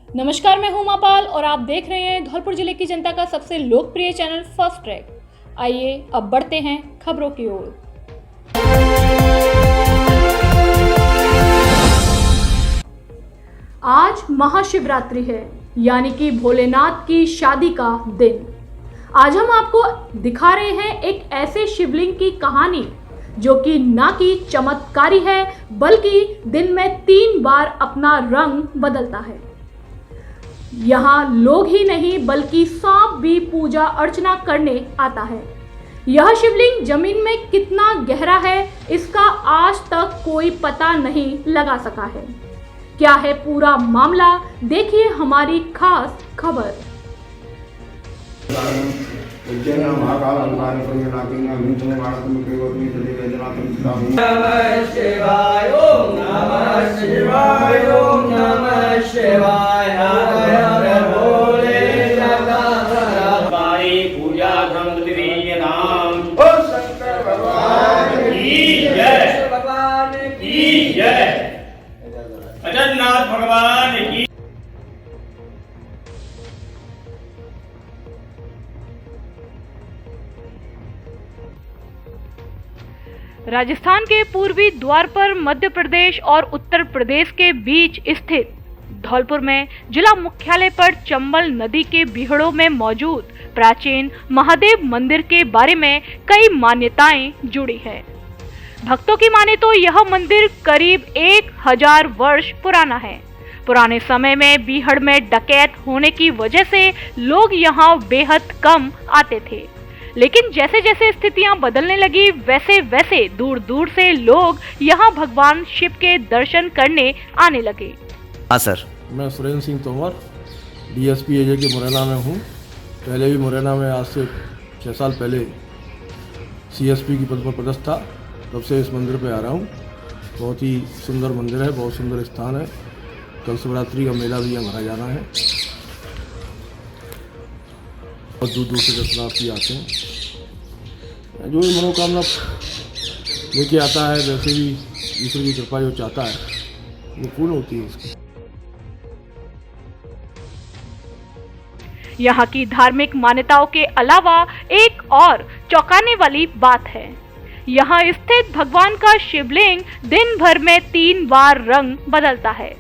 नमस्कार, मैं हूं उमापाल और आप देख रहे हैं धौलपुर जिले की जनता का सबसे लोकप्रिय चैनल फर्स्ट ट्रैक। आइए अब बढ़ते हैं खबरों की ओर। आज महाशिवरात्रि है, यानी कि भोलेनाथ की शादी का दिन। आज हम आपको दिखा रहे हैं एक ऐसे शिवलिंग की कहानी जो कि ना कि चमत्कारी है, बल्कि दिन में 3 बार अपना रंग बदलता है। यहाँ लोग ही नहीं बल्कि सांप भी पूजा अर्चना करने आता है। यह शिवलिंग जमीन में कितना गहरा है, इसका आज तक कोई पता नहीं लगा सका है। क्या है पूरा मामला, देखिए हमारी खास खबर। नमः शिवाय ओम नमः शिवाय ओम नमः शिवाय हर हर भोले जगन्नाथ बाई पूजा गंगदेवी नाम ओ शंकर भगवान की जय, भगवान की जय, अजन्नाथ भगवान की। राजस्थान के पूर्वी द्वार पर मध्य प्रदेश और उत्तर प्रदेश के बीच स्थित धौलपुर में जिला मुख्यालय पर चंबल नदी के बीहड़ों में मौजूद प्राचीन महादेव मंदिर के बारे में कई मान्यताएं जुड़ी हैं। भक्तों की माने तो यह मंदिर करीब 1000 वर्ष पुराना है। पुराने समय में बीहड़ में डकैत होने की वजह से लोग यहाँ बेहद कम आते थे, लेकिन जैसे जैसे स्थितियां बदलने लगी वैसे वैसे दूर दूर से लोग यहां भगवान शिव के दर्शन करने आने लगे। हाँ सर, मैं सुरेंद्र सिंह तोमर डीएसपी एजे के मुरैना में हूँ। पहले भी मुरैना में आज से 6 साल पहले सीएसपी की पद पर पदस्थ था, तब से इस मंदिर पे आ रहा हूँ। बहुत ही सुंदर मंदिर है, बहुत सुंदर स्थान है। कल शिवरात्रि का मेला भी यहाँ भरा जाना है और दूर दूर से दर्शनार्थी आते हैं। जो भी मनोकामना लेके आता है, वैसे भी ईश्वर की कृपा जो चाहता है वो पूर्ण होती है इसकी। यहाँ की धार्मिक मान्यताओं के अलावा एक और चौंकाने वाली बात है। यहाँ स्थित भगवान का शिवलिंग दिन भर में 3 बार रंग बदलता है।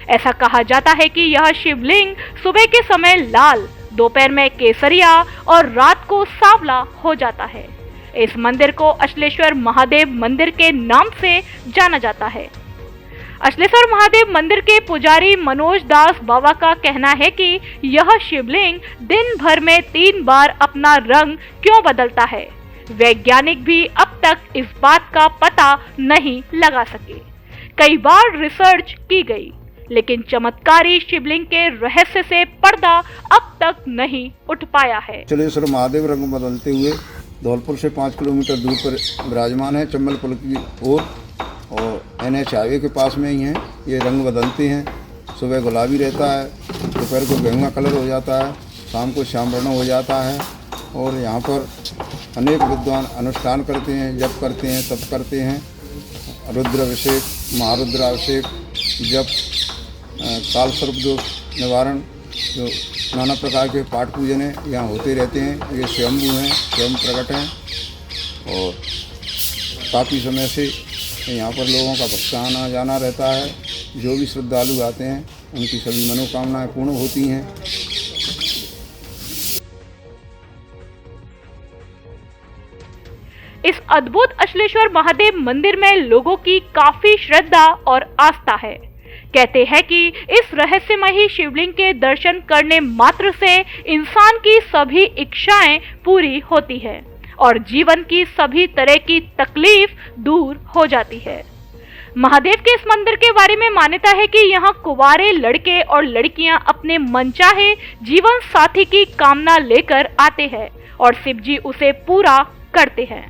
ऐसा कहा जाता है कि यह शिवलिंग सुबह के समय लाल, दोपहर में केसरिया और रात को सांवला हो जाता है। इस मंदिर को अचलेश्वर महादेव मंदिर के नाम से जाना जाता है। अचलेश्वर महादेव मंदिर के पुजारी मनोज दास बाबा का कहना है कि यह शिवलिंग दिन भर में 3 बार अपना रंग क्यों बदलता है, वैज्ञानिक भी अब तक इस बात का पता नहीं लगा सके। कई बार रिसर्च की गई, लेकिन चमत्कारी शिवलिंग के रहस्य से पर्दा अब तक नहीं उठ पाया है। अचलेश्वर महादेव रंग बदलते हुए धौलपुर से 5 किलोमीटर दूर पर विराजमान है, चंबल पुल की ओर, और NH हाईवे के पास में ही है। ये रंग बदलते हैं। सुबह गुलाबी रहता है, दोपहर को गेहुआ कलर हो जाता है, शाम को श्याम वर्ण हो जाता है। और यहाँ पर अनेक विद्वान अनुष्ठान करते हैं, जप करते हैं, तप करते हैं, रुद्राभिषेक, महारुद्राभिषेक, जप, काल सर्प दोष निवारण, जो नाना प्रकार के पाठ पूजन है यहाँ होते रहते हैं। ये स्वयंभू हैं, स्वयं प्रकट हैं और काफ़ी समय से यहाँ पर लोगों का भक्त आना जाना रहता है। जो भी श्रद्धालु आते हैं उनकी सभी मनोकामनाएं पूर्ण होती हैं। इस अद्भुत अचलेश्वर महादेव मंदिर में लोगों की काफी श्रद्धा और आस्था है। कहते हैं कि इस रहस्यमयी शिवलिंग के दर्शन करने मात्र से इंसान की सभी इच्छाएं पूरी होती है और जीवन की सभी तरह की तकलीफ दूर हो जाती है। महादेव के इस मंदिर के बारे में मान्यता है कि यहाँ कुंवारे लड़के और लड़कियां अपने मनचाहे जीवन साथी की कामना लेकर आते हैं और शिव जी उसे पूरा करते हैं।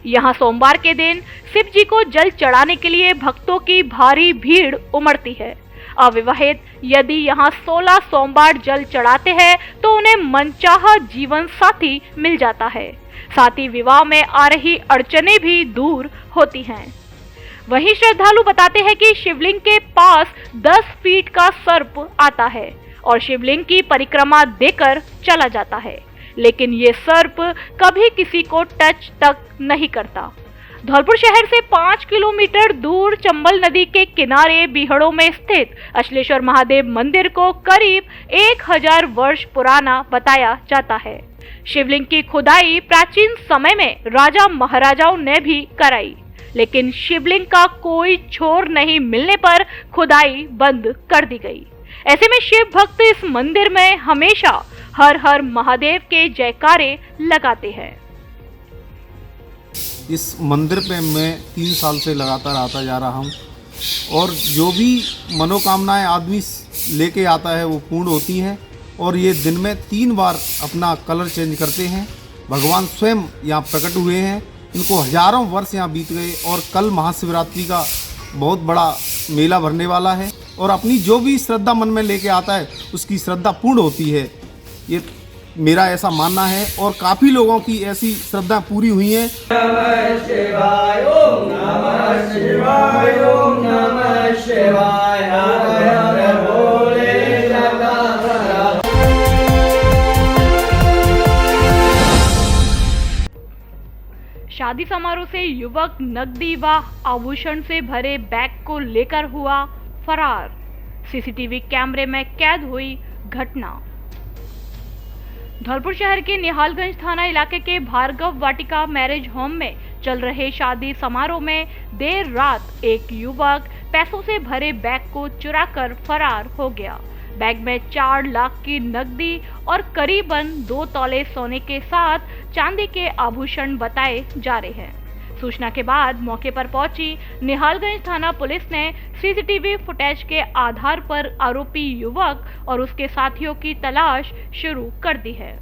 यहाँ सोमवार के दिन शिव जी को जल चढ़ाने के लिए भक्तों की भारी भीड़ उमड़ती है। अविवाहित यदि यहाँ 16 सोमवार जल चढ़ाते हैं तो उन्हें मनचाहा जीवन साथी मिल जाता है। साथ ही विवाह में आ रही अड़चने भी दूर होती हैं। वहीं श्रद्धालु बताते हैं कि शिवलिंग के पास 10 फीट का सर्प आता है और शिवलिंग की परिक्रमा देकर चला जाता है, लेकिन ये सर्प कभी किसी को टच तक नहीं करता। धौलपुर शहर से 5 किलोमीटर दूर चंबल नदी के किनारे बीहड़ों में स्थित अचलेश्वर महादेव मंदिर को करीब 1000 वर्ष पुराना बताया जाता है। शिवलिंग की खुदाई प्राचीन समय में राजा महाराजाओं ने भी कराई, लेकिन शिवलिंग का कोई छोर नहीं मिलने पर खुदाई बंद कर दी गई। ऐसे में शिव भक्त इस मंदिर में हमेशा हर हर महादेव के जयकारे लगाते हैं। इस मंदिर पे मैं 3 साल से लगातार आता जा रहा हूँ और जो भी मनोकामनाएं आदमी लेके आता है वो पूर्ण होती हैं। और ये दिन में 3 बार अपना कलर चेंज करते हैं। भगवान स्वयं यहाँ प्रकट हुए हैं, इनको हजारों वर्ष यहाँ बीत गए और कल महाशिवरात्रि का बहुत बड़ा मेला भरने वाला है और अपनी जो भी श्रद्धा मन में लेके आता है उसकी श्रद्धा पूर्ण होती है। ये मेरा ऐसा मानना है और काफ़ी लोगों की ऐसी श्रद्धा पूरी हुई है। नमः शिवाय ओम नमः शिवाय ओम नमः शिवाय हर हर भोले शंकर। शादी समारोह से युवक नकदी व आभूषण से भरे बैग को लेकर हुआ फरार। सीसीटीवी कैमरे में कैद हुई घटना। धौलपुर शहर के निहालगंज थाना इलाके के भार्गव वाटिका मैरिज होम में चल रहे शादी समारोह में देर रात एक युवक पैसों से भरे बैग को चुराकर फरार हो गया। बैग में 4 लाख की नकदी और करीबन 2 तोले सोने के साथ चांदी के आभूषण बताए जा रहे हैं। सूचना के बाद मौके पर पहुंची निहालगंज थाना पुलिस ने सीसीटीवी फुटेज के आधार पर आरोपी युवक और उसके साथियों की तलाश शुरू कर दी है।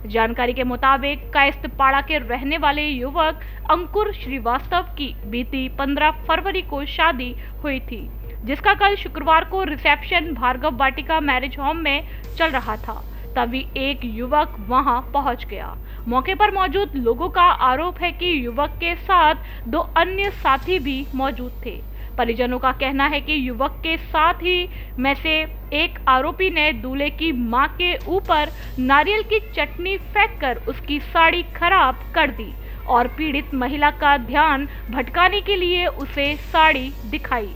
जानकारी के मुताबिक कायस्थपाड़ा के रहने वाले युवक अंकुर श्रीवास्तव की बीती 15 फरवरी को शादी हुई थी, जिसका कल शुक्रवार को रिसेप्शन भार्गव वाटिका मैरिज होम में चल रहा था। तभी एक युवक वहां पहुंच गया। मौके पर मौजूद लोगों का आरोप है कि युवक के साथ 2 अन्य साथी भी मौजूद थे। परिजनों का कहना है कि युवक के साथ ही में से एक आरोपी ने दूल्हे की मां के ऊपर नारियल की चटनी फेंककर उसकी साड़ी खराब कर दी और पीड़ित महिला का ध्यान भटकाने के लिए उसे साड़ी दिखाई।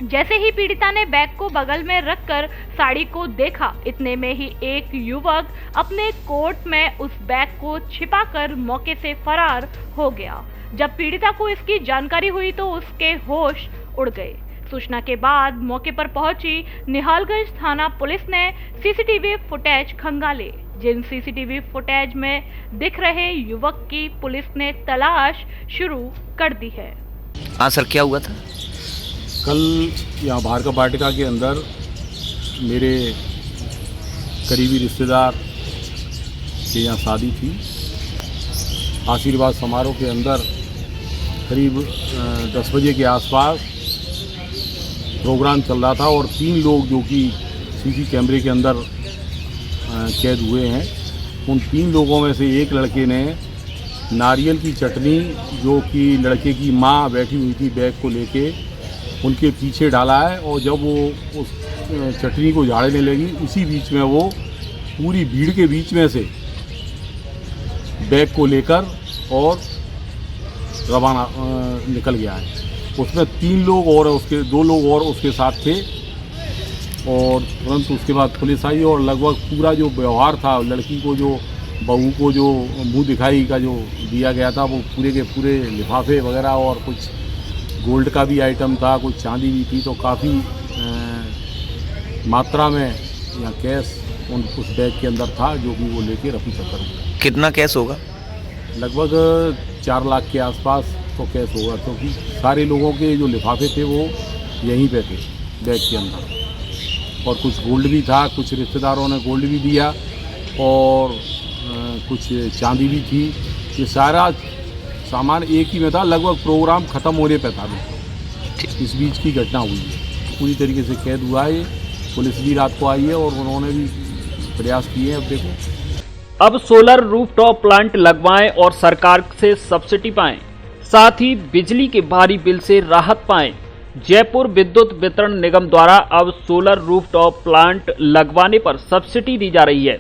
जैसे ही पीड़िता ने बैग को बगल में रखकर साड़ी को देखा, इतने में ही एक युवक अपने कोट में उस बैग को छिपाकर मौके से फरार हो गया। जब पीड़िता को इसकी जानकारी हुई तो उसके होश उड़ गए। सूचना के बाद मौके पर पहुंची निहालगंज थाना पुलिस ने सीसीटीवी फुटेज खंगाले। जिन सीसीटीवी फुटेज में दिख रहे युवक की पुलिस ने तलाश शुरू कर दी है। हाँ सर, क्या हुआ था? कल यहाँ भार्गव वाटिका के अंदर मेरे करीबी रिश्तेदार के यहाँ शादी थी। आशीर्वाद समारोह के अंदर करीब 10 बजे के आसपास प्रोग्राम चल रहा था और 3 लोग जो कि सीसी कैमरे के अंदर कैद हुए हैं, उन 3 लोगों में से एक लड़के ने नारियल की चटनी जो कि लड़के की माँ बैठी हुई थी बैग को लेके उनके पीछे डाला है और जब वो उस चटनी को झाड़ने लगी उसी बीच में वो पूरी भीड़ के बीच में से बैग को लेकर और रवाना निकल गया है। उसमें 3 लोग और उसके 2 लोग और उसके साथ थे और तुरंत उसके बाद पुलिस आई और लगभग पूरा जो व्यवहार था, लड़की को जो बहू को जो मुंह दिखाई का जो दिया गया था, वो पूरे के पूरे लिफाफे वगैरह और कुछ गोल्ड का भी आइटम था, कुछ चांदी भी थी, तो काफ़ी मात्रा में यहाँ कैश उस बैग के अंदर था जो कि वो लेके रफू चक्कर हुआ। कितना कैश होगा? लगभग 4 लाख के आसपास तो कैश होगा, क्योंकि सारे लोगों के जो लिफाफे थे वो यहीं पे थे बैग के अंदर और कुछ गोल्ड भी था, कुछ रिश्तेदारों ने गोल्ड भी दिया और कुछ चांदी भी थी। ये सारा सामान एक ही में था, लगभग प्रोग्राम ख़त्म होने पे था। इस बीच की घटना हुई है। पूरी तरीके से कैद हुआ है। पुलिस भी रात को आई है और उन्होंने भी प्रयास किए हैं। अब देखो, अब सोलर रूफटॉप प्लांट लगवाएं और सरकार से सब्सिडी पाएं। साथ ही बिजली के भारी बिल से राहत पाएं। जयपुर विद्युत वितरण निगम द्वारा अब सोलर रूफटॉप प्लांट लगवाने पर सब्सिडी दी जा रही है।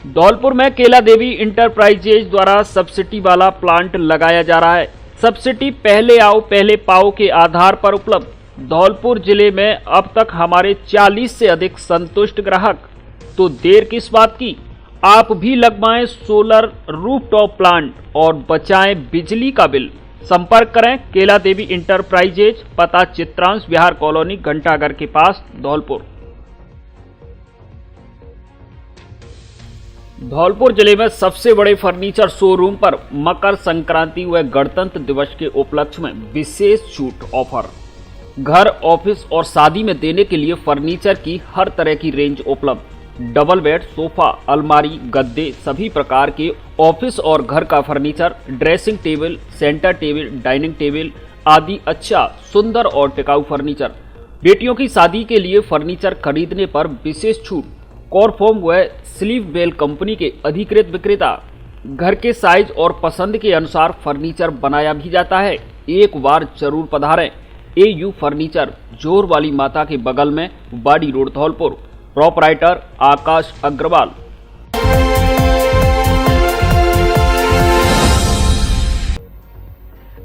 धौलपुर में केला देवी इंटरप्राइजेज द्वारा सब्सिडी वाला प्लांट लगाया जा रहा है। सब्सिडी पहले आओ पहले पाओ के आधार पर उपलब्ध। धौलपुर जिले में अब तक हमारे 40 से अधिक संतुष्ट ग्राहक, तो देर किस बात की, आप भी लगवाएं सोलर रूफटॉप प्लांट और बचाएं बिजली का बिल। संपर्क करें केला देवी इंटरप्राइजेज, पता चित्रांश विहार कॉलोनी, घंटाघर के पास, धौलपुर। धौलपुर जिले में सबसे बड़े फर्नीचर शोरूम पर मकर संक्रांति व गणतंत्र दिवस के उपलक्ष्य में विशेष छूट ऑफर। घर, ऑफिस और शादी में देने के लिए फर्नीचर की हर तरह की रेंज उपलब्ध। डबल बेड, सोफा, अलमारी, गद्दे, सभी प्रकार के ऑफिस और घर का furniture, dressing table, centre table, dining table आदि अच्छा, सुंदर और टिकाऊ फर्नीचर। बेटियों की शादी के लिए फर्नीचर खरीदने पर विशेष छूट। कॉरफॉर्म व स्लीव बेल कंपनी के अधिकृत विक्रेता। घर के साइज और पसंद के अनुसार फर्नीचर बनाया भी जाता है। एक बार जरूर पधारें। AU फर्नीचर, जोर वाली माता के बगल में, बाड़ी रोड, धौलपुर। प्रोपराइटर आकाश अग्रवाल।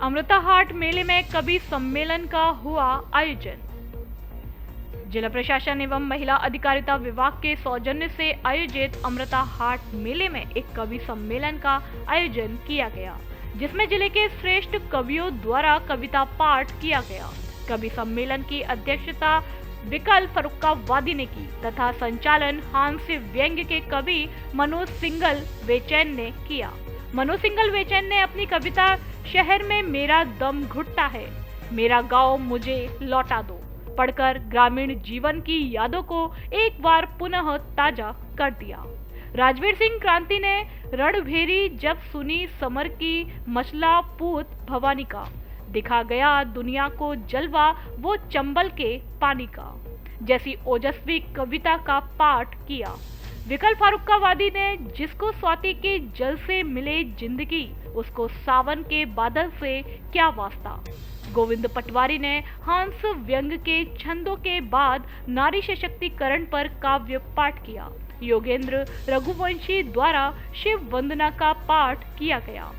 अमृता हाट मेले में कवि सम्मेलन का हुआ आयोजन। जिला प्रशासन एवं महिला अधिकारिता विभाग के सौजन्य से आयोजित अमृता हाट मेले में एक कवि सम्मेलन का आयोजन किया गया, जिसमें जिले के श्रेष्ठ कवियों द्वारा कविता पाठ किया गया। कवि सम्मेलन की अध्यक्षता विकल्प फरुक्कावादी ने की तथा संचालन हास्य व्यंग्य के कवि मनोज सिंघल वेचैन ने किया। मनोज सिंघल वेचैन ने अपनी कविता शहर में मेरा दम घुटता है, मेरा गांव मुझे लौटा दो पढ़कर ग्रामीण जीवन की यादों को एक बार पुनः ताजा कर दिया। राजवीर सिंह क्रांति ने रणभेरी जब सुनी समर की मचला पूत भवानी का, दिखा गया दुनिया को जलवा वो चंबल के पानी का, जैसी ओजस्वी कविता का पाठ किया। विकल्प फरुक्कावादी ने जिसको स्वाति के जल से मिले जिंदगी, उसको सावन के बादल से क्या वास्ता। गोविंद पटवारी ने हंस व्यंग के छंदों के बाद नारी सशक्तिकरण पर काव्य पाठ किया। योगेंद्र रघुवंशी द्वारा शिव वंदना का पाठ किया गया।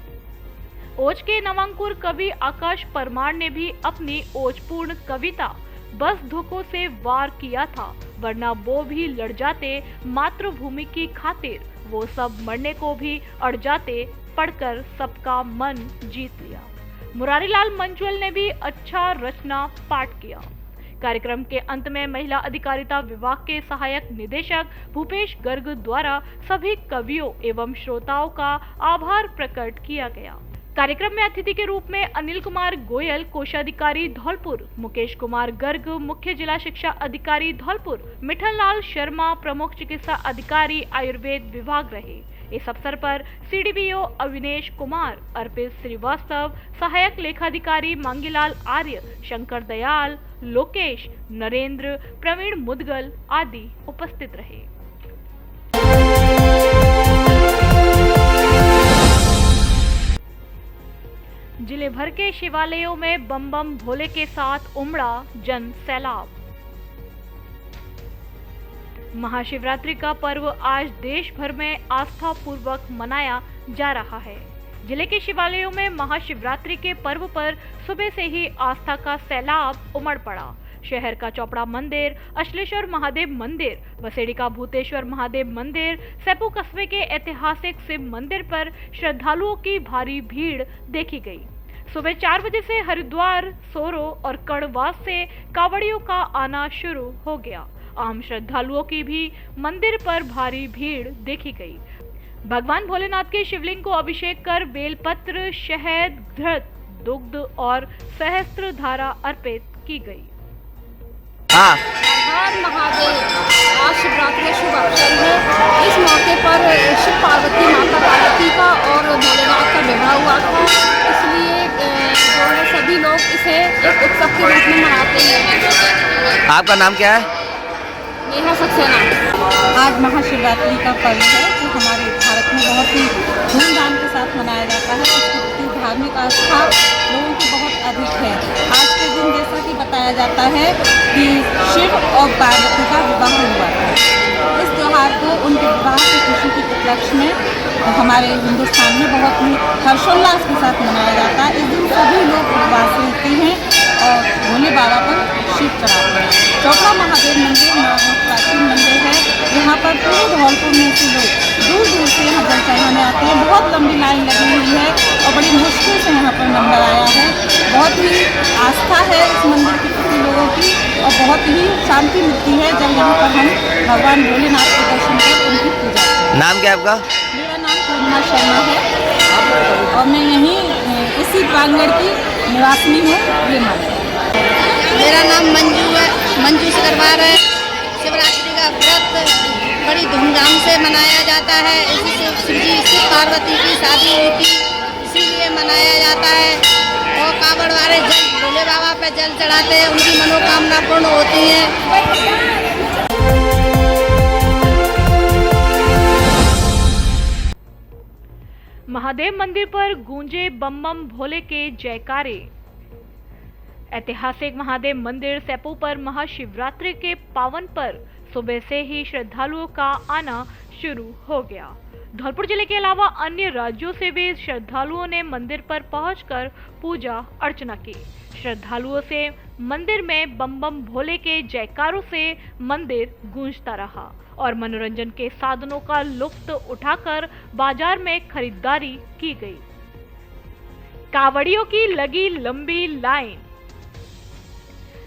ओज के नवांकुर कवि आकाश परमार ने भी अपनी ओजपूर्ण कविता बस धोखों से वार किया था, वरना वो भी लड़ जाते मातृभूमि की खातिर, वो सब मरने को भी अड़ जाते, पढ़कर सबका मन जीत लिया। मुरारीलाल मंचुअल ने भी अच्छा रचना पाठ किया। कार्यक्रम के अंत में महिला अधिकारिता विभाग के सहायक निदेशक भूपेश गर्ग द्वारा सभी कवियों एवं श्रोताओं का आभार प्रकट किया गया। कार्यक्रम में अतिथि के रूप में अनिल कुमार गोयल, कोषाधिकारी धौलपुर, मुकेश कुमार गर्ग, मुख्य जिला शिक्षा अधिकारी धौलपुर, मिठन लाल शर्मा, प्रमुख चिकित्सा अधिकारी आयुर्वेद विभाग रहे। इस अवसर पर CDPO अविनेश कुमार, अर्पित श्रीवास्तव, सहायक लेखाधिकारी मांगीलाल आर्य, शंकर दयाल, लोकेश, नरेंद्र, प्रवीण मुदगल आदि उपस्थित रहे। जिले भर के शिवालयों में बम बम भोले के साथ उमड़ा जन सैलाब। महाशिवरात्रि का पर्व आज देश भर में आस्था पूर्वक मनाया जा रहा है। जिले के शिवालयों में महाशिवरात्रि के पर्व पर सुबह से ही आस्था का सैलाब उमड़ पड़ा। शहर का चौपड़ा मंदिर, अश्लेश्वर महादेव मंदिर, बसेड़ी का भूतेश्वर महादेव मंदिर, सेपू कस्बे के ऐतिहासिक शिव मंदिर पर श्रद्धालुओं की भारी भीड़ देखी गई। सुबह 4 बजे से हरिद्वार, सोरो और कड़वास से कावड़ियों का आना शुरू हो गया। आम श्रद्धालुओं की भी मंदिर पर भारी भीड़ देखी गई। भगवान भोलेनाथ के शिवलिंग को अभिषेक कर बेलपत्र, शहद, घृत, दुग्ध और सहस्त्र धारा अर्पित की गई। हर महादेव, आज शिवरात्रि का शुभ अवसर है। इस मौके पर शिव पार्वती, माता पार्वती का और भोलेनाथ का विवाह हुआ था, इसलिए जो है सभी लोग इसे एक उत्सव के रूप में मनाते हैं। आपका नाम क्या है? नेहा सक्सेना। आज महाशिवरात्रि का पर्व है जो हमारे भारत में बहुत ही धूमधाम के साथ मनाया जाता है। इसके प्रति धार्मिक आस्था लोगों की बहुत अधिक है। आज के दिन जैसा कि बताया जाता है कि शिव और पार्वती का विवाह हुआ था। इस त्यौहार को उनके विवाह की खुशी के उपलक्ष्य में हमारे हिंदुस्तान में बहुत ही हर्षोल्लास के साथ मनाया जाता है। इस दिन सभी लोग उपवास रहते हैं और भोले बाबा पर शिव चढ़ाते हैं। चौपड़ा महादेव मंदिर बहुत प्राचीन मंदिर है। यहाँ पर पूरे धौलपुर में से लोग दूर दूर से यहाँ जल चढ़ाने आते हैं। बहुत लंबी लाइन लगी हुई है और बड़ी मुश्किल से यहाँ पर नंबर आया है। बहुत ही आस्था है इस मंदिर के प्रति लोगों की और बहुत ही शांति मिलती है जब यहाँ पर हम भगवान भोलेनाथ के दर्शन कर उनकी पूजा करते हैं। नाम क्या है आपका? मेरा नाम पूर्णिमा शर्मा है और मैं यहीं इसी प्रांगण की निवासिनी हूँ। ये मालूम मेरा नाम मंजू सरवार है। शिवरात्रि का व्रत बड़ी धूमधाम से मनाया जाता है। इसी से शिव पार्वती की शादी हुई थी, इसीलिए मनाया जाता है। और कांवड़ वाले जल भोले बाबा पे जल चढ़ाते हैं, उनकी मनोकामना पूर्ण होती है। महादेव मंदिर पर गूंजे बम बम भोले के जयकारे। ऐतिहासिक महादेव मंदिर सेपू पर महाशिवरात्रि के पावन पर सुबह से ही श्रद्धालुओं का आना शुरू हो गया। धौलपुर जिले के अलावा अन्य राज्यों से भी श्रद्धालुओं ने मंदिर पर पहुंचकर पूजा अर्चना की। श्रद्धालुओं से मंदिर में बम बम भोले के जयकारों से मंदिर गूंजता रहा और मनोरंजन के साधनों का लुत्फ उठाकर बाजार में खरीदारी की गई। कावड़ियों की लगी लंबी लाइन।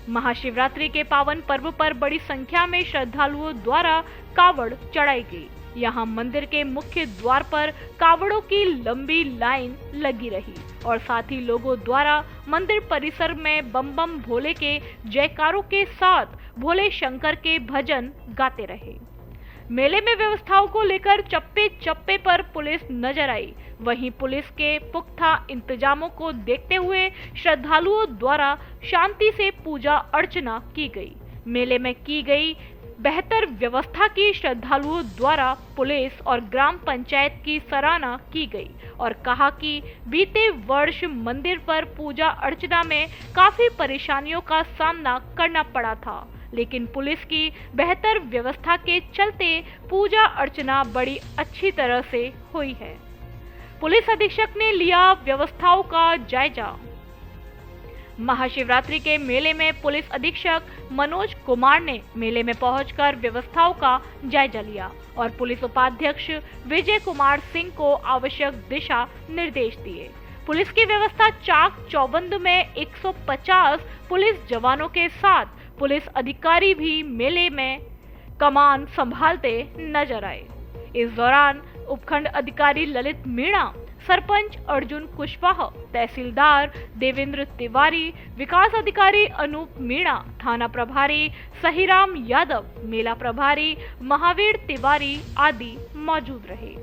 महाशिवरात्रि के पावन पर्व पर बड़ी संख्या में श्रद्धालुओं द्वारा कावड़ चढ़ाई गई। यहाँ मंदिर के मुख्य द्वार पर कावड़ों की लंबी लाइन लगी रही और साथ ही लोगों द्वारा मंदिर परिसर में बम बम भोले के जयकारों के साथ भोले शंकर के भजन गाते रहे। मेले में व्यवस्थाओं को लेकर चप्पे चप्पे पर पुलिस नजर आई। वहीं पुलिस के पुख्ता इंतजामों को देखते हुए श्रद्धालुओं द्वारा शांति से पूजा अर्चना की गई। मेले में की गई बेहतर व्यवस्था की श्रद्धालुओं द्वारा पुलिस और ग्राम पंचायत की सराहना की गई और कहा कि बीते वर्ष मंदिर पर पूजा अर्चना में काफी परेशानियों का सामना करना पड़ा था, लेकिन पुलिस की बेहतर व्यवस्था के चलते पूजा अर्चना बड़ी अच्छी तरह से हुई है। पुलिस अधीक्षक ने लिया व्यवस्थाओं का जायजा। महाशिवरात्रि के मेले में पुलिस अधीक्षक मनोज कुमार ने मेले में पहुंचकर व्यवस्थाओं का जायजा लिया और पुलिस उपाध्यक्ष विजय कुमार सिंह को आवश्यक दिशा निर्देश दिए। पुलिस की व्यवस्था चाक चौबंद में 150 पुलिस जवानों के साथ पुलिस अधिकारी भी मेले में कमान संभालते नजर आए। इस दौरान उपखंड अधिकारी ललित मीणा, सरपंच अर्जुन कुशवाहा, तहसीलदार देवेंद्र तिवारी, विकास अधिकारी अनूप मीणा, थाना प्रभारी सहीराम यादव, मेला प्रभारी महावीर तिवारी आदि मौजूद रहे।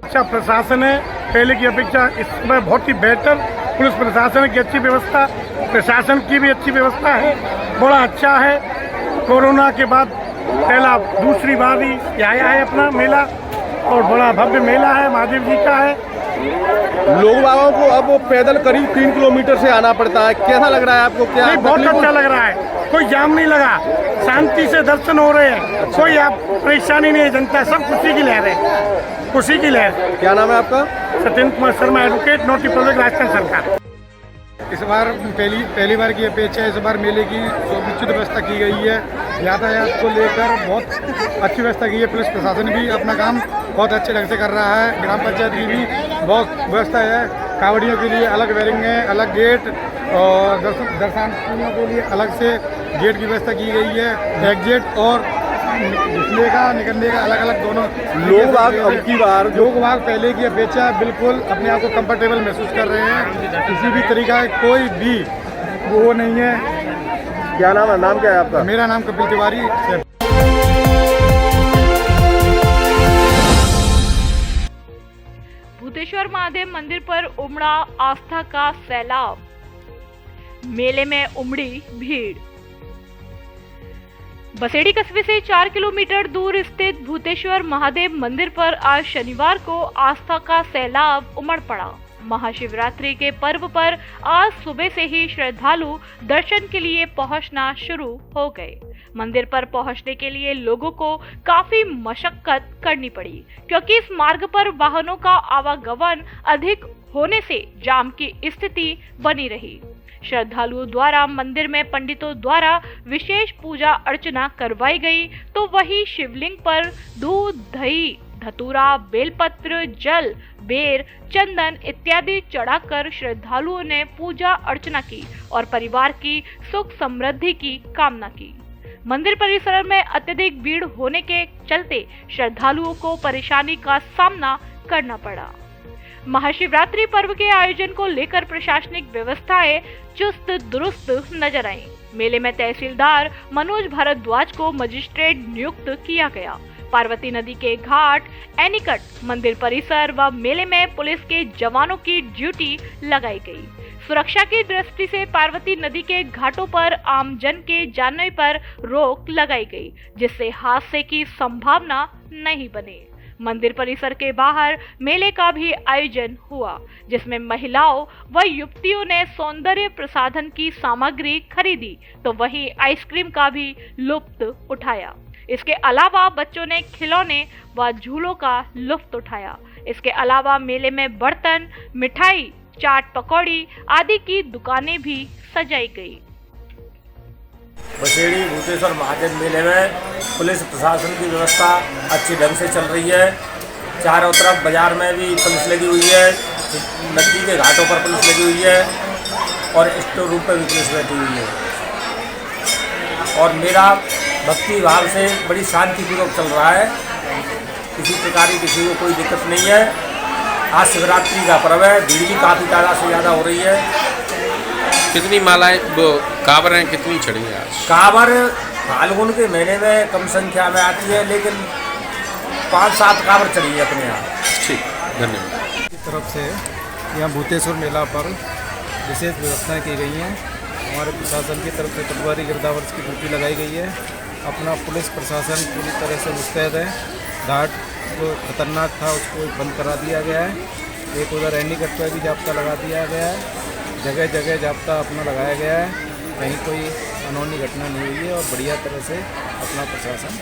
अच्छा प्रशासन है, पहले की अपेक्षा इस समय बहुत ही बेहतर पुलिस प्रशासन की अच्छी व्यवस्था, प्रशासन की भी अच्छी व्यवस्था है, बड़ा अच्छा है। कोरोना के बाद पहला दूसरी बार ही आया है अपना मेला और बड़ा भव्य मेला है, महादेव जी का है। लोग बाबा को अब वो पैदल करीब 3 किलोमीटर से आना पड़ता है, कैसा लग रहा है आपको? क्या नहीं, बहुत अच्छा लग रहा है, कोई जाम नहीं लगा, शांति से दर्शन हो रहे हैं, कोई आप परेशानी नहीं है, जनता सब खुशी की लहर है, खुशी की लहर। क्या नाम है आपका? Satyendra Kumar Sharma, advocate, note public, Rajasthan सरकार। इस बार पहली बार की अपेक्षा इस बार मेले की उचित व्यवस्था की गई है। यातायात को लेकर बहुत अच्छी व्यवस्था की है। पुलिस प्रशासन भी अपना काम बहुत अच्छे ढंग से कर रहा है। ग्राम पंचायत की भी बहुत व्यवस्था है। कावड़ियों के लिए अलग वेरिंग है, अलग गेट और दर्शनार्थियों के लिए अलग से गेट की व्यवस्था की गई है। एग्जिट और घुसने का निकलने का अलग अलग दोनों। लोग बाग पहले की अपेक्षा बिल्कुल अपने आप को कंफर्टेबल महसूस कर रहे हैं। किसी भी तरीका का कोई भी वो नहीं है। क्या नाम है? नाम क्या है आपका? मेरा नाम कपिल तिवारी। भूतेश्वर महादेव मंदिर पर उमड़ा आस्था का सैलाब। मेले में उमड़ी भीड़। बसेड़ी कस्बे से 4 किलोमीटर दूर स्थित भूतेश्वर महादेव मंदिर पर आज शनिवार को आस्था का सैलाब उमड़ पड़ा। महाशिवरात्रि के पर्व पर आज सुबह से ही श्रद्धालु दर्शन के लिए पहुंचना शुरू हो गए। मंदिर पर पहुंचने के लिए लोगों को काफी मशक्कत करनी पड़ी, क्योंकि इस मार्ग पर वाहनों का आवागमन अधिक होने से जाम की स्थिति बनी रही। श्रद्धालुओं द्वारा मंदिर में पंडितों द्वारा विशेष पूजा अर्चना करवाई गई, तो वही शिवलिंग पर दूध, दही, धतूरा, बेलपत्र, जल, बेर, चंदन इत्यादि चढ़ाकर श्रद्धालुओं ने पूजा अर्चना की और परिवार की सुख समृद्धि की कामना की। मंदिर परिसर में अत्यधिक भीड़ होने के चलते श्रद्धालुओं को परेशानी का सामना करना पड़ा। महाशिवरात्रि पर्व के आयोजन को लेकर प्रशासनिक व्यवस्थाएं चुस्त दुरुस्त नजर आईं। मेले में तहसीलदार मनोज भारद्वाज को मजिस्ट्रेट नियुक्त किया गया। पार्वती नदी के घाट, एनीकट, मंदिर परिसर व मेले में पुलिस के जवानों की ड्यूटी लगाई गई। सुरक्षा की दृष्टि से पार्वती नदी के घाटों पर आमजन के जाने पर रोक लगाई गई, जिससे हादसे की संभावना नहीं बने। मंदिर परिसर के बाहर मेले का भी आयोजन हुआ, जिसमें महिलाओं व युवतियों ने सौंदर्य प्रसाधन की सामग्री खरीदी, तो वहीं आइसक्रीम का भी लुत्फ उठाया। इसके अलावा बच्चों ने खिलौने व झूलों का लुत्फ उठाया। इसके अलावा मेले में बर्तन, मिठाई, चाट, पकौड़ी आदि की दुकानें भी सजाई गई। बसेड़ी भूतेश्वर महादेव मेले में पुलिस प्रशासन की व्यवस्था अच्छी ढंग से चल रही है। चारों तरफ बाजार में भी पुलिस लगी हुई है, नदी के घाटों पर पुलिस लगी हुई है और स्टोर रूम पर भी पुलिस बैठी हुई है। और मेरा भक्ति भाव से बड़ी शांतिपूर्वक चल रहा है, किसी प्रकार की किसी को कोई दिक्कत नहीं है। आज शिवरात्रि का पर्व है, भीड़ भी काफ़ी तादाद से ज़्यादा हो रही है। कितनी मालाएं वो कांवरें कितनी चढ़ी हैं आज? कांवर फाल्गुन के महीने में कम संख्या में आती है, लेकिन 5-7 कांवर चढ़ी है अपने यहाँ। ठीक, धन्यवाद। की तरफ से यहाँ भूतेश्वर मेला पर विशेष व्यवस्थाएं की गई हैं। हमारे प्रशासन की तरफ से पटवारी गिरदावर्स की ड्यूटी लगाई गई है। अपना पुलिस प्रशासन पूरी तरह से मुस्तैद है। घाट जो खतरनाक था उसको बंद करा दिया गया है। एक उधर एनीकट पर भी जाब्ता लगा दिया गया है। जगह जगह जाब्ता अपना लगाया गया है, कहीं कोई अनहोनी घटना नहीं हुई है और बढ़िया तरह से अपना प्रशासन।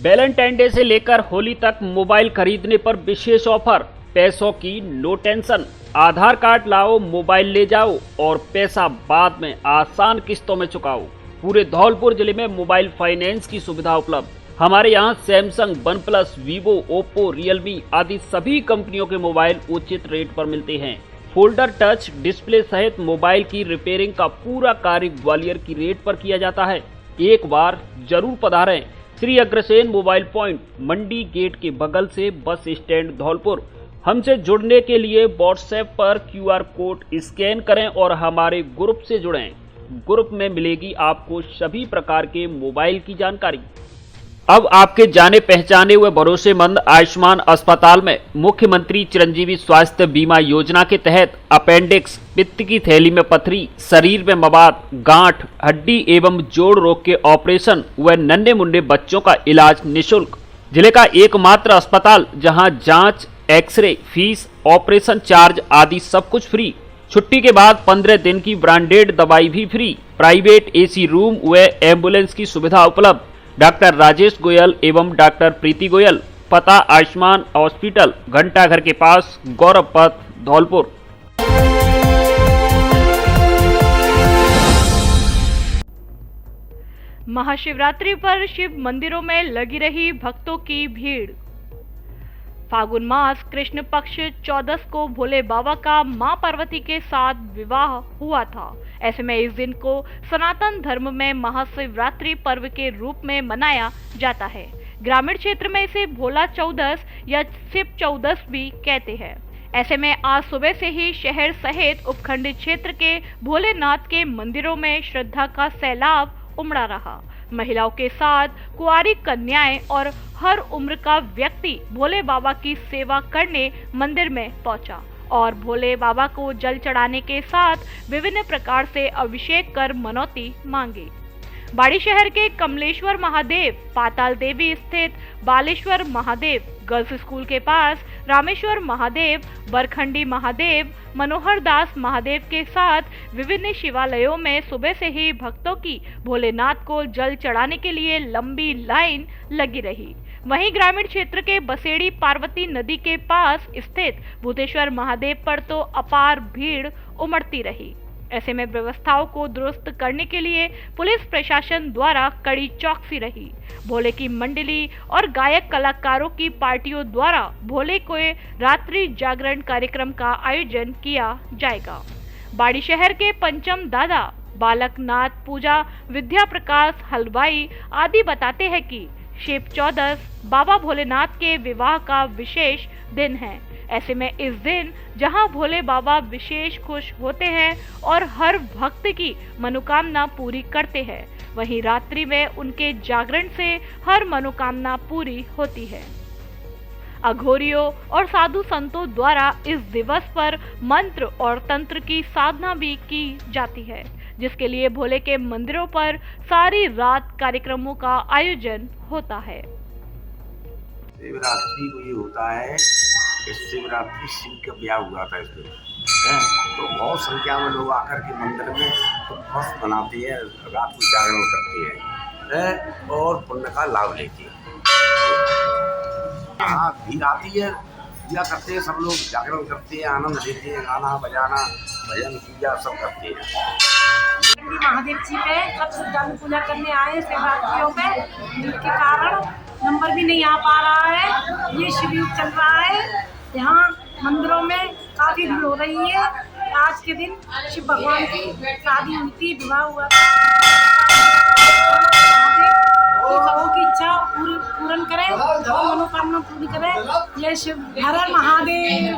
वैलेंटाइन डे से लेकर होली तक मोबाइल खरीदने पर विशेष ऑफर, पैसों की नो टेंशन। आधार कार्ड लाओ, मोबाइल ले जाओ और पैसा बाद में आसान किस्तों में चुकाओ। पूरे धौलपुर जिले में मोबाइल फाइनेंस की सुविधा उपलब्ध। हमारे यहाँ Samsung, one plus, Vivo, Oppo, Realme आदि सभी कंपनियों के मोबाइल उचित रेट पर मिलते हैं। फोल्डर, टच डिस्प्ले सहित मोबाइल की रिपेयरिंग का पूरा कार्य ग्वालियर की रेट पर किया जाता है। एक बार जरूर पधारें। श्री अग्रसेन मोबाइल पॉइंट, मंडी गेट के बगल से बस स्टैंड धौलपुर। हमसे जुड़ने के लिए व्हाट्सएप पर QR कोड स्कैन करें और हमारे ग्रुप से जुड़ें। ग्रुप में मिलेगी आपको सभी प्रकार के मोबाइल की जानकारी। अब आपके जाने पहचाने हुए भरोसेमंद आयुष्मान अस्पताल में मुख्यमंत्री चिरंजीवी स्वास्थ्य बीमा योजना के तहत अपेंडिक्स, पित्त की थैली में पथरी, शरीर में मवाद, गांठ, हड्डी एवं जोड़ रोग के ऑपरेशन व नन्हे मुन्ने बच्चों का इलाज निःशुल्क। जिले का एकमात्र अस्पताल जहां जांच, एक्सरे, फीस, ऑपरेशन चार्ज आदि सब कुछ फ्री। छुट्टी के बाद 15 दिन की ब्रांडेड दवाई भी फ्री। प्राइवेट AC रूम व एम्बुलेंस की सुविधा उपलब्ध। डॉक्टर राजेश गोयल एवं डॉक्टर प्रीति गोयल। पता आयुष्मान हॉस्पिटल, घंटाघर के पास, गौरव पथ, धौलपुर। महाशिवरात्रि पर शिव मंदिरों में लगी रही भक्तों की भीड़। फागुन मास कृष्ण पक्ष 14 को भोले बाबा का मां पार्वती के साथ विवाह हुआ था। ऐसे में इस दिन को सनातन धर्म में महाशिवरात्रि पर्व के रूप में मनाया जाता है। ग्रामीण क्षेत्र में इसे भोला चौदस या शिव चौदस भी कहते हैं। ऐसे में आज सुबह से ही शहर सहित उपखंड क्षेत्र के भोलेनाथ के मंदिरों में श्रद्धा का सैलाब उमड़ा रहा। महिलाओं के साथ कुंवारी कन्याएं और हर उम्र का व्यक्ति भोले बाबा की सेवा करने मंदिर में पहुंचा और भोले बाबा को जल चढ़ाने के साथ विभिन्न प्रकार से अभिषेक कर मनौती मांगी। बाड़ी शहर के कमलेश्वर महादेव, पाताल देवी स्थित बालेश्वर महादेव गर्ल्स स्कूल के पास रामेश्वर महादेव, बरखंडी महादेव, मनोहर दास महादेव के साथ विभिन्न शिवालयों में सुबह से ही भक्तों की भोलेनाथ को जल चढ़ाने के लिए लंबी लाइन लगी रही। वहीं ग्रामीण क्षेत्र के बसेड़ी पार्वती नदी के पास स्थित भूतेश्वर महादेव पर तो अपार भीड़ उमड़ती रही। ऐसे में व्यवस्थाओं को दुरुस्त करने के लिए पुलिस प्रशासन द्वारा कड़ी चौकसी रही। भोले की मंडली और गायक कलाकारों की पार्टियों द्वारा भोले को रात्रि जागरण कार्यक्रम का आयोजन किया जाएगा। बाड़ी शहर के पंचम दादा, बालकनाथ पूजा, विद्या प्रकाश हलवाई आदि बताते हैं कि शिव चौदस बाबा भोलेनाथ के विवाह का विशेष दिन है। ऐसे में इस दिन जहां भोले बाबा विशेष खुश होते हैं और हर भक्त की मनोकामना पूरी करते हैं, वहीं रात्रि में उनके जागरण से हर मनोकामना पूरी होती है। अघोरियों और साधु संतों द्वारा इस दिवस पर मंत्र और तंत्र की साधना भी की जाती है, जिसके लिए भोले के मंदिरों पर सारी रात कार्यक्रमों का आयोजन होता है। शिवरात्रि को ये होता है, इस शिवरात्रि शिव का ब्याह हुआ था इस दिन, तो बहुत संख्या में लोग आकर के मंदिर में भस्म बनाते हैं, रात को जागरण करते हैं और पुण्य का लाभ लेते हैं। हाँ, भीड़ आती है, पूजा करते हैं, सब लोग जागरण करते हैं, आनंद लेते हैं, गाना बजाना, भजन पूजा सब करते हैं। महादेव जी में सब श्रद्धालु पूजा करने आए शिवरात्रियों में, जिसके कारण नंबर भी नहीं आ पा रहा है। ये शिवयुग चल रहा है, यहाँ मंदिरों में काफी भीड़ हो रही है। आज के दिन शिव भगवान की शादी हुई थी, विवाह हुआ था। सबों की इच्छा पूर्ण करे और मनोकामना पूरी करे। ये शिव हर हर महादेव।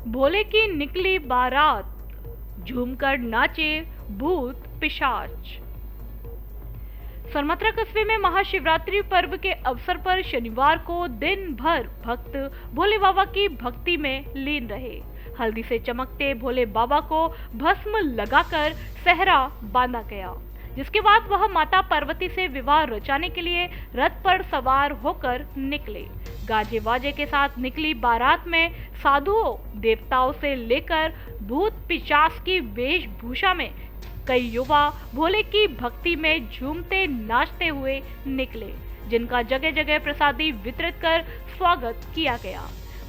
भोले की निकली बारात, झूमकर नाचे भूत पिशाच। सरमत्रा कस्बे में महाशिवरात्रि पर्व के अवसर पर शनिवार को दिन भर भक्त भोले बाबा की भक्ति में लीन रहे। हल्दी से चमकते भोले बाबा को भस्म लगाकर सेहरा बांधा गया, जिसके बाद वह माता पार्वती से विवाह रचाने के लिए रथ पर सवार होकर निकले। गाजे बाजे के साथ निकली बारात में साधुओं देवताओं से लेकर भूत पिशाच की वेशभूषा में कई युवा भोले की भक्ति में झूमते नाचते हुए निकले, जिनका जगह जगह प्रसादी वितरित कर स्वागत किया गया।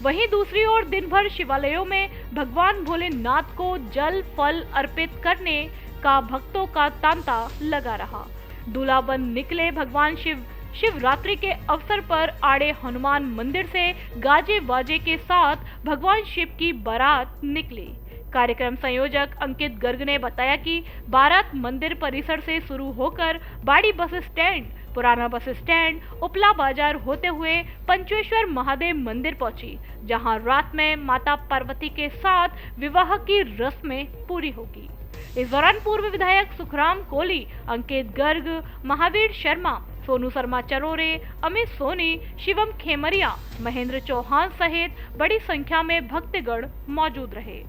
वहीं दूसरी ओर दिन भर शिवालयों में भगवान भोलेनाथ को जल फल अर्पित करने का भक्तों का तांता लगा रहा। दूल्हा बन निकले भगवान शिवरात्रि के अवसर पर आड़े हनुमान मंदिर से गाजे बाजे के साथ भगवान शिव की बारात निकली। कार्यक्रम संयोजक अंकित गर्ग ने बताया कि बारात मंदिर परिसर से शुरू होकर बाड़ी बस स्टैंड, पुराना बस स्टैंड, उपला बाजार होते हुए पंचेश्वर महादेव मंदिर पहुंची, जहां रात में माता पार्वती के साथ विवाह की रस्में पूरी होगी। इस दौरान पूर्व विधायक सुखराम कोहली, अंकित गर्ग, महावीर शर्मा, सोनू शर्मा चरोरे, अमित सोनी, शिवम खेमरिया, महेंद्र चौहान सहित बड़ी संख्या में भक्तगण मौजूद रहे।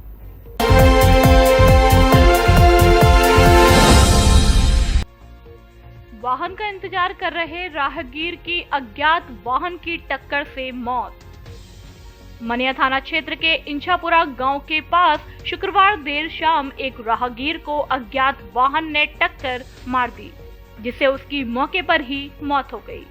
वाहन का इंतजार कर रहे राहगीर की अज्ञात वाहन की टक्कर से मौत। मनिया थाना क्षेत्र के इंछापुरा गांव के पास शुक्रवार देर शाम एक राहगीर को अज्ञात वाहन ने टक्कर मार दी, जिससे उसकी मौके पर ही मौत हो गई,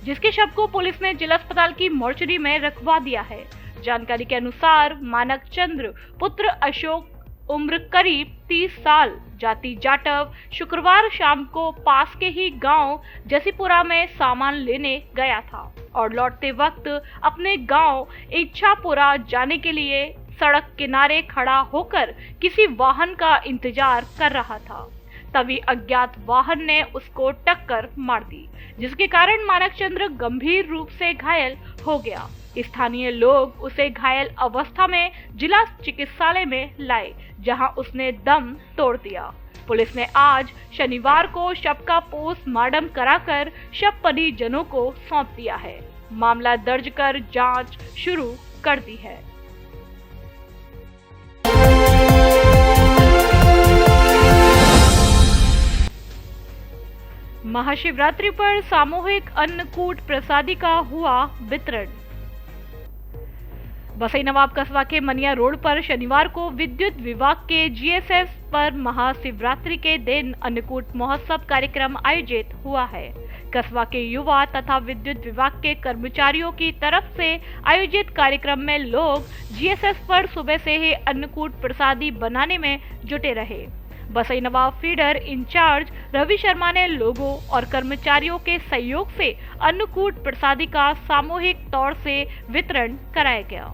जिसके शव को पुलिस ने जिला अस्पताल की मोर्चरी में रखवा दिया है। जानकारी के अनुसार मानक चंद्र पुत्र अशोक, उम्र करीब 30 साल, जाति जाटव, शुक्रवार शाम को पास के ही गांव जसीपुरा में सामान लेने गया था और लौटते वक्त अपने गांव इच्छापुरा जाने के लिए सड़क किनारे खड़ा होकर किसी वाहन का इंतजार कर रहा था। तभी अज्ञात वाहन ने उसको टक्कर मार दी, जिसके कारण मानक चंद्र गंभीर रूप से घायल हो गया। स्थानीय लोग उसे घायल अवस्था में जिला चिकित्सालय में लाए, जहां उसने दम तोड़ दिया। पुलिस ने आज शनिवार को शव का पोस्टमार्टम कराकर शव परिजनों को सौंप दिया है। मामला दर्ज कर जांच शुरू कर दी है। महाशिवरात्रि पर सामूहिक अन्नकूट प्रसादी का हुआ वितरण। बसई नवाब कस्बा के मनिया रोड पर शनिवार को विद्युत विभाग के जीएसएस पर महाशिवरात्रि के दिन अन्नकूट महोत्सव कार्यक्रम आयोजित हुआ है। कस्बा के युवा तथा विद्युत विभाग के कर्मचारियों की तरफ से आयोजित कार्यक्रम में लोग जीएसएस पर सुबह से ही अन्नकूट प्रसादी बनाने में जुटे रहे। बसई नवाब फीडर इंचार्ज रवि शर्मा ने लोगों और कर्मचारियों के सहयोग से अन्नकूट प्रसादी का सामूहिक तौर से वितरण कराया गया।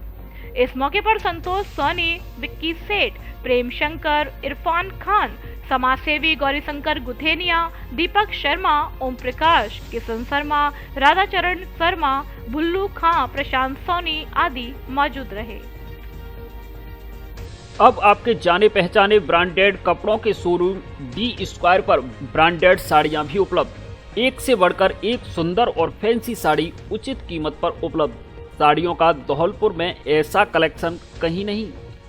इस मौके पर संतोष सोनी, विक्की सेठ, प्रेम शंकर, इरफान खान, समाजसेवी गौरीशंकर गुथेनिया, दीपक शर्मा, ओम प्रकाश, किशन शर्मा, राधाचरण शर्मा, भुल्लू खां, प्रशांत सोनी आदि मौजूद रहे। अब आपके जाने पहचाने ब्रांडेड कपड़ों के शोरूम डी स्क्वायर पर ब्रांडेड साड़ियां भी उपलब्ध। एक से बढ़कर एक सुंदर और फैंसी साड़ी उचित कीमत पर उपलब्ध। साड़ियों का धौलपुर में ऐसा कलेक्शन कहीं नहीं।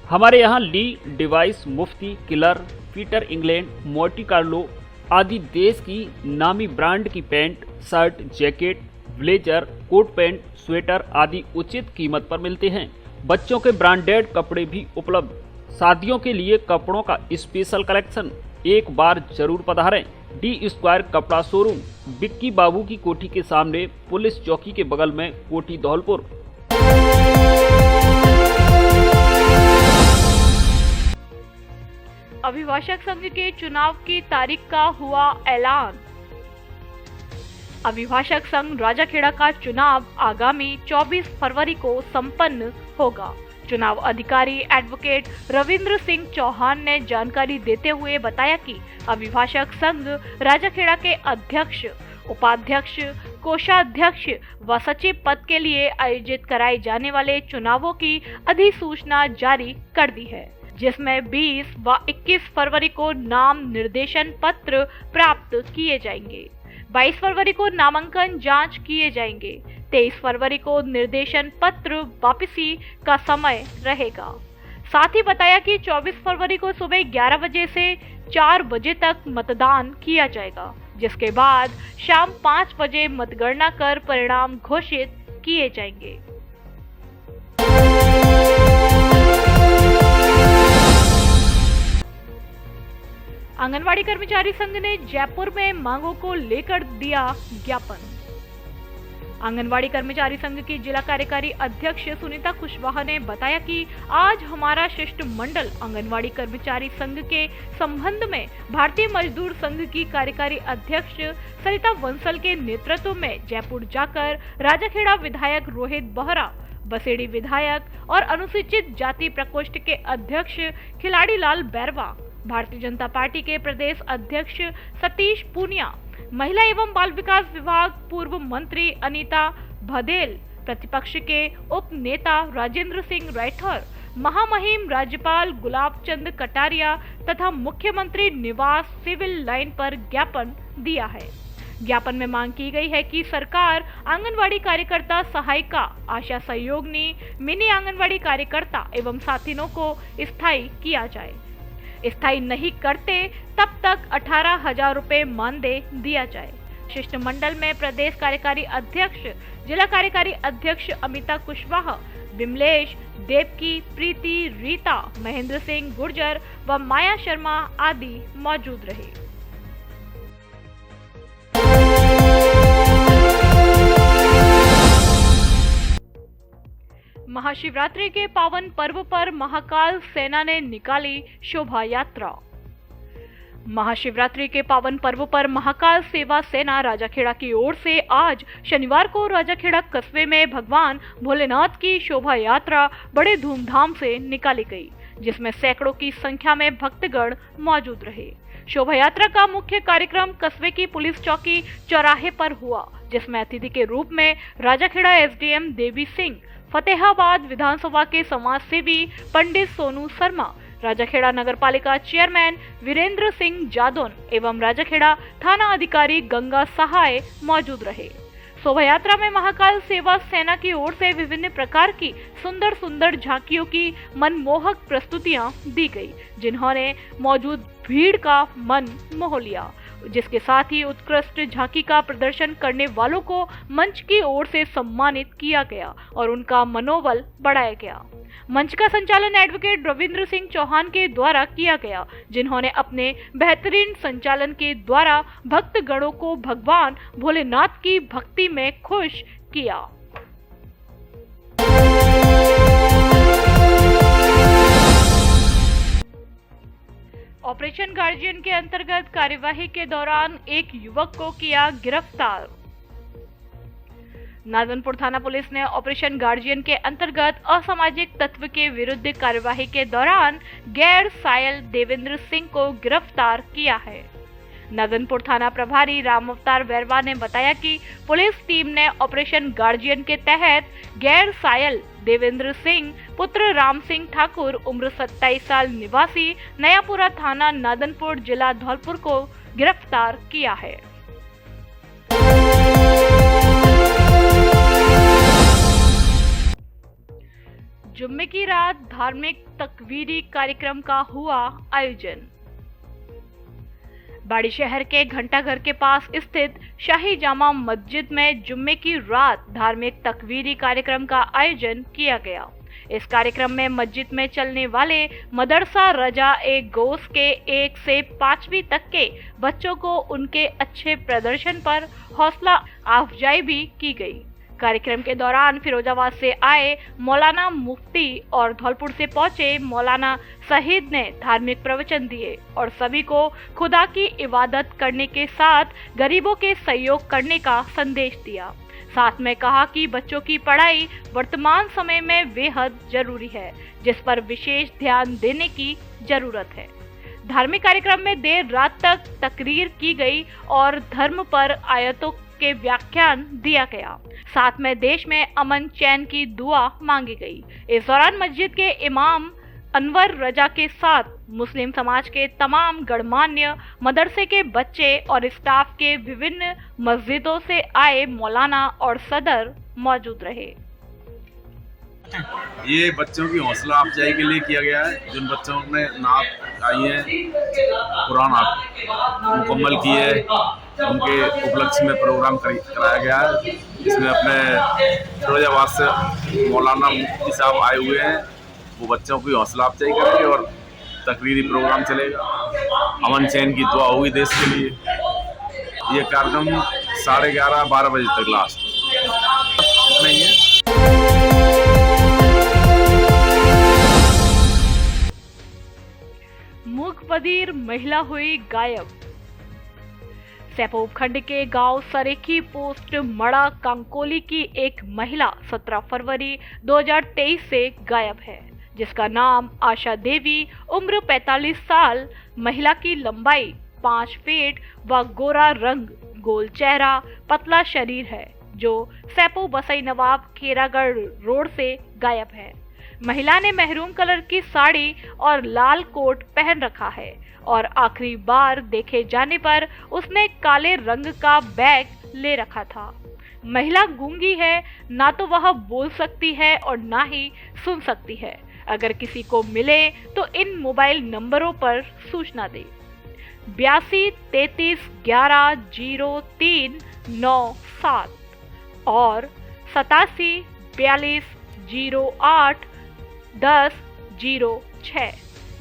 हमारे यहाँ ली, डिवाइस, Mufti, Killer, Peter England, Monte Carlo आदि देश की नामी ब्रांड की pant, shirt, jacket, blazer, coat pant, sweater आदि उचित कीमत पर मिलते हैं। बच्चों के ब्रांडेड कपड़े भी उपलब्ध। शादियों के लिए कपड़ों का स्पेशल कलेक्शन, एक बार जरूर पधारें। डी स्क्वायर कपड़ा शोरूम, बिक्की बाबू की कोठी के सामने, पुलिस चौकी के बगल में, कोठी धौलपुर। अभिभाषक संघ के चुनाव की तारीख का हुआ ऐलान। अभिभाषक संघ राजाखेड़ा का चुनाव आगामी 24 फरवरी को संपन्न होगा। चुनाव अधिकारी एडवोकेट रविंद्र सिंह चौहान ने जानकारी देते हुए बताया कि अभिभाषक संघ राजाखेड़ा के अध्यक्ष, उपाध्यक्ष, कोषाध्यक्ष व सचिव पद के लिए आयोजित कराए जाने वाले चुनावों की अधिसूचना जारी कर दी है, जिसमें 20 व 21 फरवरी को नाम निर्देशन पत्र प्राप्त किए जाएंगे। 22 फरवरी को नामांकन जांच किए जाएंगे। 23 फरवरी को निर्देशन पत्र वापसी का समय रहेगा। साथ ही बताया कि 24 फरवरी को सुबह 11 बजे से 4 बजे तक मतदान किया जाएगा, जिसके बाद शाम 5 बजे मतगणना कर परिणाम घोषित किए जाएंगे। आंगनवाड़ी कर्मचारी संघ ने जयपुर में मांगों को लेकर दिया ज्ञापन। आंगनवाड़ी कर्मचारी संघ की जिला कार्यकारी अध्यक्ष सुनीता कुशवाहा ने बताया कि आज हमारा शिष्टमंडल आंगनवाड़ी कर्मचारी संघ के संबंध में भारतीय मजदूर संघ की कार्यकारी अध्यक्ष सरिता बंसल के नेतृत्व में जयपुर जाकर राजाखेड़ा विधायक रोहित बोहरा, बसेड़ी विधायक और अनुसूचित जाति प्रकोष्ठ के अध्यक्ष खिलाड़ी लाल बैरवा, भारतीय जनता पार्टी के प्रदेश अध्यक्ष सतीश पूनिया, महिला एवं बाल विकास विभाग पूर्व मंत्री अनीता भदेल, प्रतिपक्ष के उप नेता राजेंद्र सिंह राठौर, महामहिम राज्यपाल गुलाब चंद कटारिया तथा मुख्यमंत्री निवास सिविल लाइन पर ज्ञापन दिया है। ज्ञापन में मांग की गई है कि सरकार आंगनवाड़ी कार्यकर्ता, सहायिका, आशा सहयोगिनी, मिनी आंगनवाड़ी कार्यकर्ता एवं साथिनों को स्थायी किया जाए। स्थायी नहीं करते तब तक 18,000 रुपए मानदेय दिया जाए। शिष्टमंडल में प्रदेश कार्यकारी अध्यक्ष, जिला कार्यकारी अध्यक्ष अमिता कुशवाहा, विमलेश, देवकी, प्रीति, रीता, महेंद्र सिंह गुर्जर व माया शर्मा आदि मौजूद रहे। महाशिवरात्रि के पावन पर्व पर महाकाल सेना ने निकाली शोभा यात्रा। महाशिवरात्रि के पावन पर्व पर महाकाल सेवा सेना राजाखेड़ा की ओर से आज शनिवार को राजाखेड़ा कस्बे में भगवान भोलेनाथ की शोभा यात्रा बड़े धूमधाम से निकाली गई, जिसमें सैकड़ों की संख्या में भक्तगण मौजूद रहे। शोभा यात्रा का मुख्य कार्यक्रम कस्बे की पुलिस चौकी चौराहे पर हुआ, जिसमें अतिथि के रूप में राजाखेड़ा एसडीएम देवी सिंह, फतेहाबाद विधानसभा के समाज सेवी पंडित सोनू शर्मा, राजाखेड़ा नगरपालिका चेयरमैन वीरेंद्र सिंह जादौन एवं राजाखेड़ा थाना अधिकारी गंगा सहाय मौजूद रहे। शोभा यात्रा में महाकाल सेवा सेना की ओर से विभिन्न प्रकार की सुंदर सुंदर झांकियों की मनमोहक प्रस्तुतियां दी गई, जिन्होंने मौजूद भीड़ का मन मोह लिया। जिसके साथ ही उत्कृष्ट झांकी का प्रदर्शन करने वालों को मंच की ओर से सम्मानित किया गया और उनका मनोबल बढ़ाया गया। मंच का संचालन एडवोकेट रविंद्र सिंह चौहान के द्वारा किया गया, जिन्होंने अपने बेहतरीन संचालन के द्वारा भक्तगणों को भगवान भोलेनाथ की भक्ति में खुश किया। ऑपरेशन गार्जियन के अंतर्गत कार्यवाही के दौरान एक युवक को किया गिरफ्तार। नादनपुर थाना पुलिस ने ऑपरेशन गार्जियन के अंतर्गत असामाजिक तत्व के विरुद्ध कार्यवाही के दौरान गैर सायल देवेंद्र सिंह को गिरफ्तार किया है। नादनपुर थाना प्रभारी राम अवतार बैरवा ने बताया कि पुलिस टीम ने ऑपरेशन गार्जियन के तहत गैर सायल देवेंद्र सिंह पुत्र राम सिंह ठाकुर उम्र 27 साल निवासी नयापुरा थाना नादनपुर जिला धौलपुर को गिरफ्तार किया है। जुम्मे की रात धार्मिक तकवीरी कार्यक्रम का हुआ आयोजन। बाड़ी शहर के घंटाघर के पास स्थित शाही जामा मस्जिद में जुम्मे की रात धार्मिक तकवीरी कार्यक्रम का आयोजन किया गया। इस कार्यक्रम में मस्जिद में चलने वाले मदरसा रजा ए गोस के 1 से 5वीं तक के बच्चों को उनके अच्छे प्रदर्शन पर हौसला अफजाई भी की गई। कार्यक्रम के दौरान फिरोजाबाद से आए मौलाना मुफ्ती और धौलपुर से पहुंचे मौलाना शहीद ने धार्मिक प्रवचन दिए और सभी को खुदा की इबादत करने के साथ गरीबों के सहयोग करने का संदेश दिया। साथ में कहा कि बच्चों की पढ़ाई वर्तमान समय में बेहद जरूरी है, जिस पर विशेष ध्यान देने की जरूरत है। धार्मिक कार्यक्रम में देर रात तक तकरीर की गई और धर्म पर आयतों के व्याख्यान दिया गया। साथ में देश में अमन चैन की दुआ मांगी गई। इस दौरान मस्जिद के इमाम अनवर रजा के साथ मुस्लिम समाज के तमाम गणमान्य, मदरसे के बच्चे और स्टाफ के विभिन्न मस्जिदों से आए मौलाना और सदर मौजूद रहे। ये बच्चों की हौसला अफजाई के लिए किया गया है। जिन बच्चों ने नात आई है, कुरान मुकम्मल की है, उनके उपलक्ष्य में प्रोग्राम कराया गया है। इसमें अपने फिरोजाबाद से मौलाना मुफ्ती साहब आए हुए हैं। वो बच्चों की हौसला अफजाई करेंगे और तकरीरी प्रोग्राम चलेगा। अमन चैन की दुआ होगी देश के लिए। ये कार्यक्रम 11:30-12 बजे तक लास्ट नहीं है। मूकबधिर महिला हुई गायब। सैपो उपखंड के गांव सरेखी पोस्ट मड़ा कांकोली की एक महिला 17 फरवरी 2023 से गायब है, जिसका नाम आशा देवी, उम्र 45 साल, महिला की लंबाई 5 फीट व गोरा रंग, गोल चेहरा, पतला शरीर है, जो सैपो बसई नवाब खेरागढ़ रोड से गायब है। महिला ने महरून कलर की साड़ी और लाल कोट पहन रखा है और आखिरी बार देखे जाने पर उसने काले रंग का बैग ले रखा था। महिला गूंगी है, ना तो वह बोल सकती है और ना ही सुन सकती है। अगर किसी को मिले तो इन मोबाइल नंबरों पर सूचना दे। 82 33 11 03 97 और 87 42 08 10 06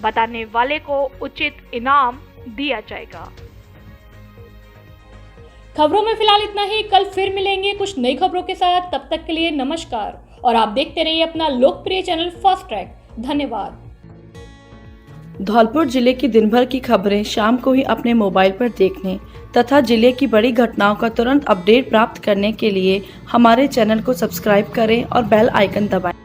बताने वाले को उचित इनाम दिया जाएगा। खबरों में फिलहाल इतना ही। कल फिर मिलेंगे कुछ नई खबरों के साथ। तब तक के लिए नमस्कार और आप देखते रहिए अपना लोकप्रिय चैनल फास्ट ट्रैक। धन्यवाद। धौलपुर जिले की दिन भर की खबरें शाम को ही अपने मोबाइल पर देखने तथा जिले की बड़ी घटनाओं का तुरंत अपडेट प्राप्त करने के लिए हमारे चैनल को सब्सक्राइब करें और बेल आइकन दबाएं।